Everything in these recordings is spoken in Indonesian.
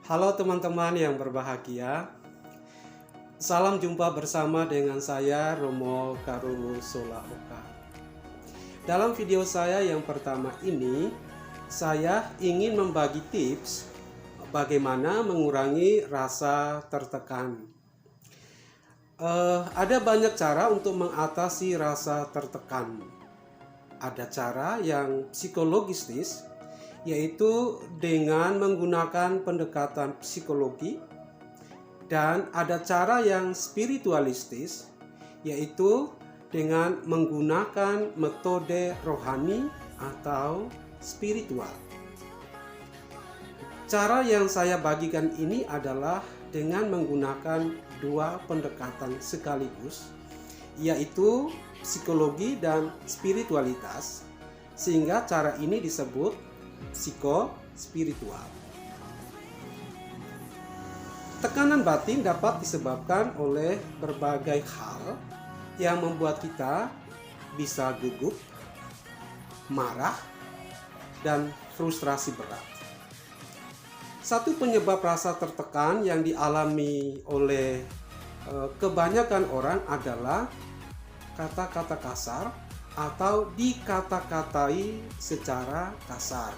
Halo teman-teman yang berbahagia. Salam jumpa bersama dengan saya Romo Karusola Oka. Dalam video saya yang pertama ini, saya ingin membagi tips bagaimana mengurangi rasa tertekan. Ada banyak cara untuk mengatasi rasa tertekan. Ada cara yang psikologistis, yaitu dengan menggunakan pendekatan psikologi, dan ada cara yang spiritualistis, yaitu dengan menggunakan metode rohani atau spiritual. Cara yang saya bagikan ini adalah dengan menggunakan dua pendekatan sekaligus, yaitu psikologi dan spiritualitas, sehingga cara ini disebut psikospiritual. Tekanan batin dapat disebabkan oleh berbagai hal yang membuat kita bisa gugup, marah, dan frustrasi berat. Satu penyebab rasa tertekan yang dialami oleh kebanyakan orang adalah kata-kata kasar atau dikata-katai secara kasar.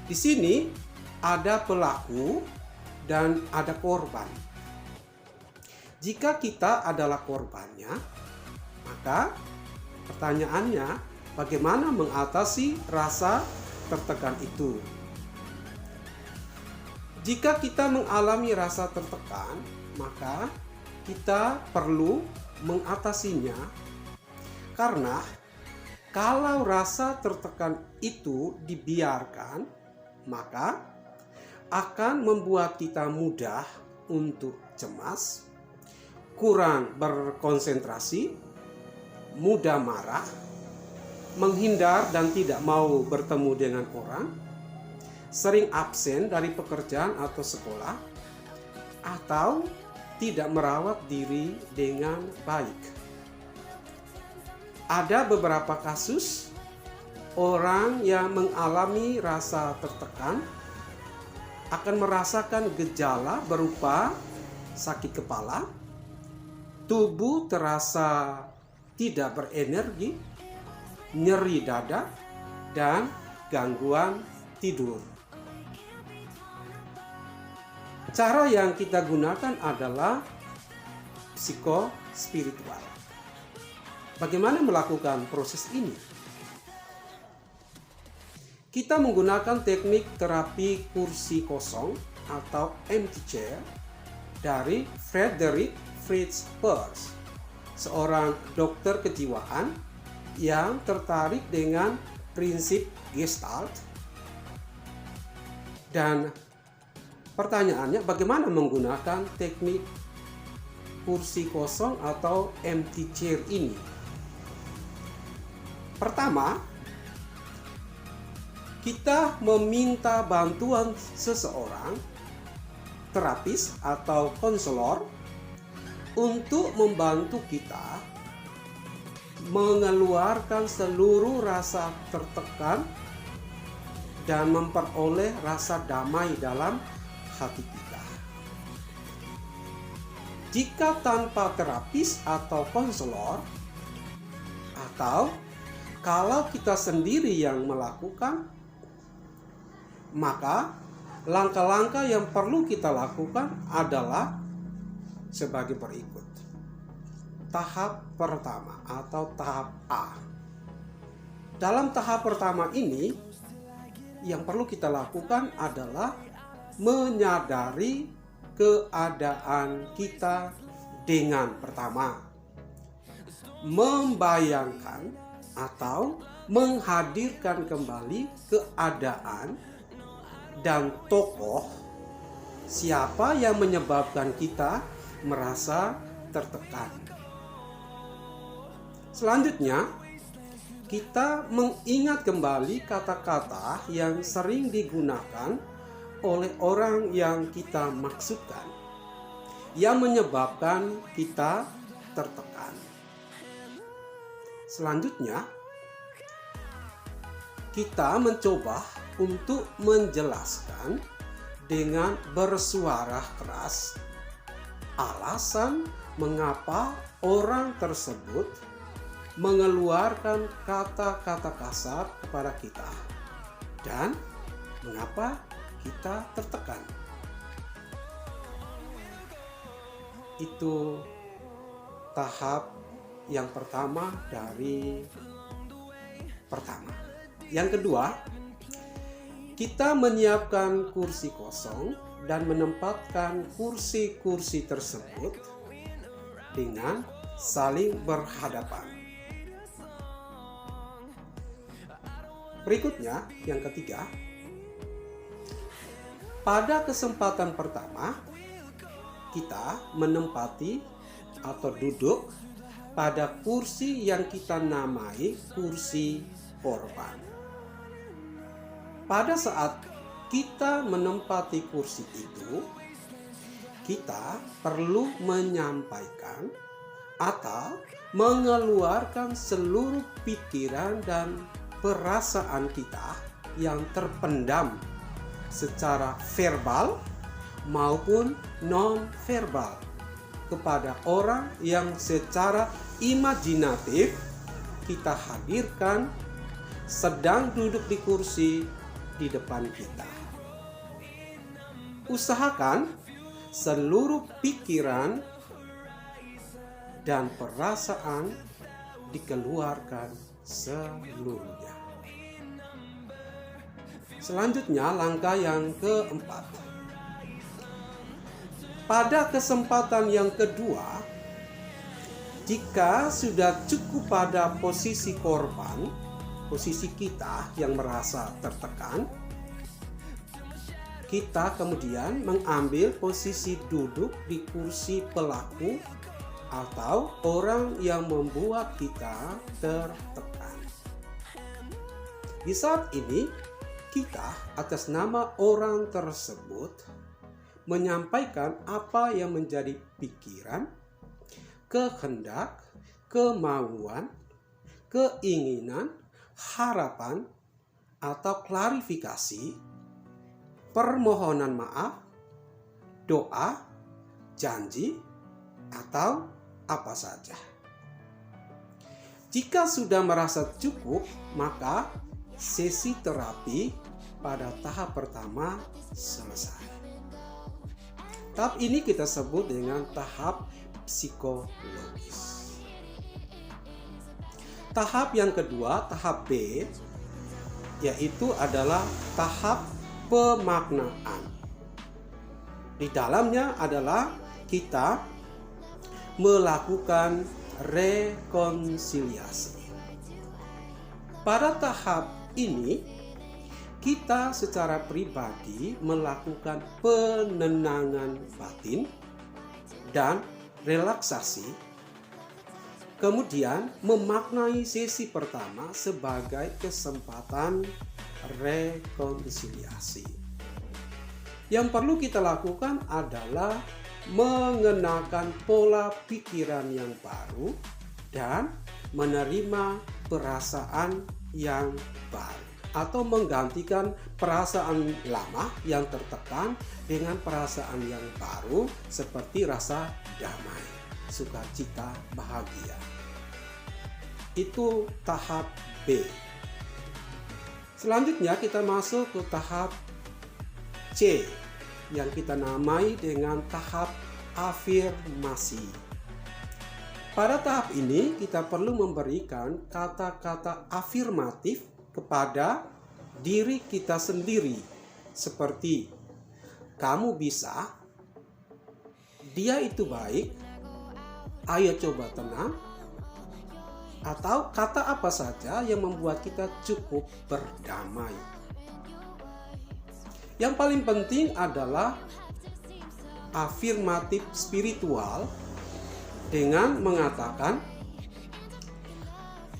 Di sini ada pelaku dan ada korban. Jika kita adalah korbannya, maka pertanyaannya, bagaimana mengatasi rasa tertekan itu? Jika kita mengalami rasa tertekan, maka kita perlu mengatasinya, karena kalau rasa tertekan itu dibiarkan, maka akan membuat kita mudah untuk cemas, kurang berkonsentrasi, mudah marah, menghindar dan tidak mau bertemu dengan orang, sering absen dari pekerjaan atau sekolah, atau tidak merawat diri dengan baik. Ada beberapa kasus orang yang mengalami rasa tertekan akan merasakan gejala berupa sakit kepala, tubuh terasa tidak berenergi, nyeri dada, dan gangguan tidur. Cara yang kita gunakan adalah psikospiritual. Bagaimana melakukan proses ini? Kita menggunakan teknik terapi kursi kosong atau empty chair dari Frederick Fritz Perls, seorang dokter kejiwaan yang tertarik dengan prinsip Gestalt. Dan pertanyaannya, bagaimana menggunakan teknik kursi kosong atau empty chair ini? Pertama, kita meminta bantuan seseorang, terapis atau konselor, untuk membantu kita mengeluarkan seluruh rasa tertekan dan memperoleh rasa damai dalam hati kita. Jika tanpa terapis atau konselor, atau kalau kita sendiri yang melakukan, maka langkah-langkah yang perlu kita lakukan adalah sebagai berikut. Tahap pertama atau tahap A. Dalam tahap pertama ini, yang perlu kita lakukan adalah menyadari keadaan kita dengan pertama membayangkan atau menghadirkan kembali keadaan dan tokoh siapa yang menyebabkan kita merasa tertekan. Selanjutnya, kita mengingat kembali kata-kata yang sering digunakan oleh orang yang kita maksudkan, yang menyebabkan kita tertekan. Selanjutnya, kita mencoba untuk menjelaskan dengan bersuara keras alasan mengapa orang tersebut mengeluarkan kata-kata kasar kepada kita dan mengapa kita tertekan. Itu tahap yang pertama dari pertama. Yang kedua, kita menyiapkan kursi kosong dan menempatkan kursi-kursi tersebut dengan saling berhadapan. Berikutnya, yang ketiga, pada kesempatan pertama, kita menempati atau duduk pada kursi yang kita namai kursi korban. Pada saat kita menempati kursi itu, kita perlu menyampaikan atau mengeluarkan seluruh pikiran dan perasaan kita yang terpendam secara verbal maupun non-verbal kepada orang yang secara imajinatif kita hadirkan sedang duduk di kursi di depan kita. Usahakan seluruh pikiran dan perasaan dikeluarkan seluruhnya. Selanjutnya, langkah yang keempat. Pada kesempatan yang kedua, jika sudah cukup pada posisi korban, posisi kita yang merasa tertekan, kita kemudian mengambil posisi duduk di kursi pelaku atau orang yang membuat kita tertekan. Di saat ini, kita atas nama orang tersebut menyampaikan apa yang menjadi pikiran, kehendak, kemauan, keinginan, harapan, atau klarifikasi, permohonan maaf, doa, janji, atau apa saja. Jika sudah merasa cukup, maka sesi terapi pada tahap pertama selesai. Tahap ini kita sebut dengan tahap psikologis. Tahap yang kedua, tahap B, yaitu adalah tahap pemaknaan. Di dalamnya adalah kita melakukan rekonsiliasi. Pada tahap ini, kita secara pribadi melakukan penenangan batin dan relaksasi, kemudian memaknai sesi pertama sebagai kesempatan rekonsiliasi. Yang perlu kita lakukan adalah mengenakan pola pikiran yang baru dan menerima perasaan yang baru, atau menggantikan perasaan lama yang tertekan dengan perasaan yang baru seperti rasa damai, sukacita, bahagia. Itu tahap B. Selanjutnya kita masuk ke tahap C yang kita namai dengan tahap afirmasi. Pada tahap ini kita perlu memberikan kata-kata afirmatif kepada diri kita sendiri, seperti kamu bisa, dia itu baik, ayo coba tenang, atau kata apa saja yang membuat kita cukup berdamai. Yang paling penting adalah afirmatif spiritual dengan mengatakan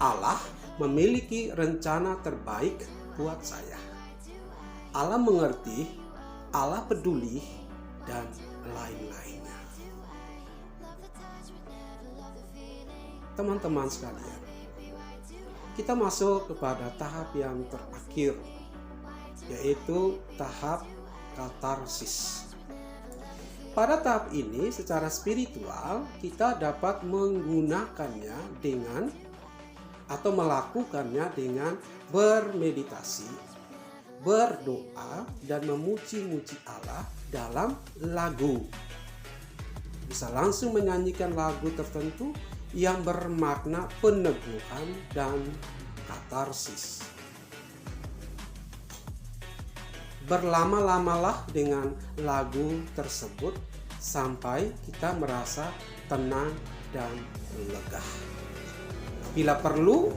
Allah memiliki rencana terbaik buat saya. Allah mengerti, Allah peduli, dan lain-lainnya. Teman-teman sekalian, kita masuk kepada tahap yang terakhir, yaitu tahap katarsis. Pada tahap ini secara spiritual kita dapat menggunakannya dengan atau melakukannya dengan bermeditasi, berdoa, dan memuji-muji Allah dalam lagu. Bisa langsung menyanyikan lagu tertentu yang bermakna peneguhan dan katarsis. Berlama-lamalah dengan lagu tersebut sampai kita merasa tenang dan lega. Bila perlu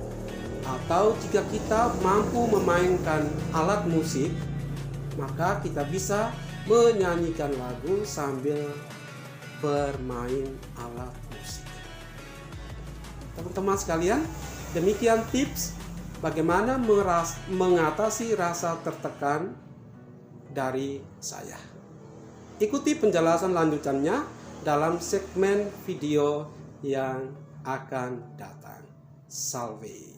atau jika kita mampu memainkan alat musik, maka kita bisa menyanyikan lagu sambil bermain alat musik. Teman-teman sekalian, demikian tips bagaimana mengatasi rasa tertekan dari saya. Ikuti penjelasan lanjutannya dalam segmen video yang akan datang. Salve.